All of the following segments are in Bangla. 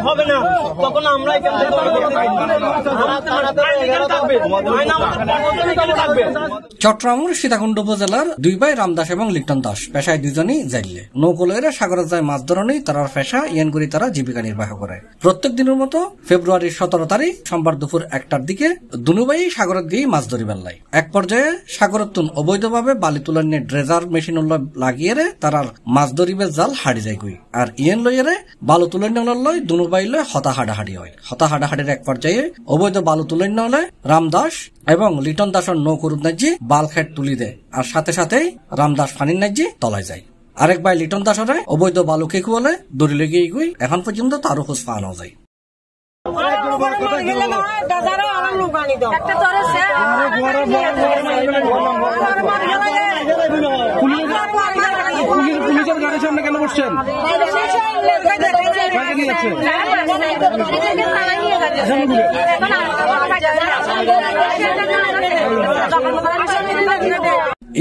হবে না, তখন আমরা চট্টগ্রামের সীতাকুণ্ড উপজেলার দুই ভাই রামদাস এবং লিটন দাস পেশায় দুজনই জাইলে নৌকলয়েরা সাগরে যায় মাছ ধরনেই তারার পেশা ইয়ান করি তারা জীবিকা নির্বাহ করে। প্রত্যেক দিনের মতো ফেব্রুয়ারির 17 তারিখ সোমবার দুপুর 1টার দিকে দুনুবাই সাগরের দিয়ে মাছ ধরি বেলায় এক পর্যায়ে সাগরের তুন অবৈধভাবে বালি তুলার নিয়ে ড্রেজার মেশিন লাগিয়ে তারার মাছ ধরিবে জাল হাড়ি যায় গুই আর ইয়েন লইয়েরে বালু তুলে লয় দুনুবাই লয় হতা হাডাহাডি হয়। হতা হাডাহাডির এক পর্যায়ে অবৈধ বালু তুলে হলে রামদাস এবং লিটন দাসের নৌকরুদ নাজ্জি বাল খেট তুলি দেয় আর সাথে সাথেই রামদাস ফানির নাজ্জি তলায় যায়। আরেক ভাই লিটন দাসরে অবৈধ বালু কেকু বলে দড়ি লেগে গুই এখন পর্যন্ত তারও খোঁজ পাওয়া যায়। পুলিশের গাড়ির সামনে কেন বসছেন?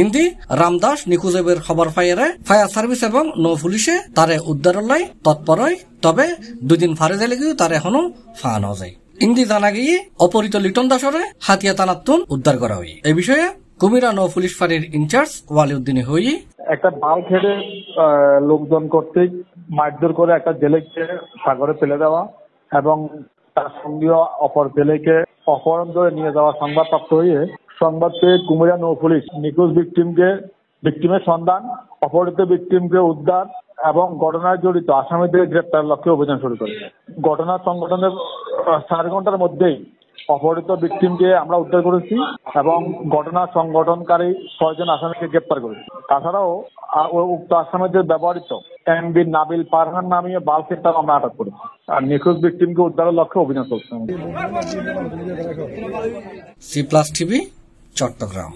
ইন্দি রামদাস নিখোঁজের খবর পাইয়ে ফায়ার সার্ভিস এবং নৌ পুলিশে তারে উদ্ধারের লাই তৎপর হয়, তবে 2 দিন ফারে যাইলে গিয়ে তার এখনো ফানো যায়। ইন্দি জানা গিয়ে অপহৃত লিটন দাসরে হাতিয়া তানাতুন উদ্ধার করা হয়। এই বিষয়ে কুমিরা নৌ পুলিশ ফাঁড়ির ইনচার্জ ওয়ালিউদ্দিন হই একটা বাল খেটে লোকজন কর্তৃক মারধর করে একটা জেলেকে সাগরে ফেলে দেওয়া এবং তার সঙ্গে অপর জেলেকে অপহরণ করে নিয়ে যাওয়া সংবাদ প্রাপ্ত হয়ে সংবাদ পেয়ে কুমিরা নৌ পুলিশ নিখোঁজ ভিকটিমের সন্ধান, অপহৃত ভিকটিমকে উদ্ধার এবং ঘটনায় জড়িত আসামিদের গ্রেপ্তার লক্ষ্যে অভিযান শুরু করে। ঘটনার সংঘটনের 4 ঘন্টার মধ্যেই অপহৃত ভিকটিমকে আমরা উদ্ধার করেছি এবং ঘটনা সংগঠনকারী 6 জন আসামিকে গ্রেপ্তার করেছি। তাছাড়াও উক্ত আসামিদের ব্যবহৃত এমবি নাবিল পারহান নামীয় বালকের আমরা আটক করেছি আর নিখোঁজ ভিকটিমকে উদ্ধারের লক্ষ্যে অভিযান চলছে। C+ TV Chittagong.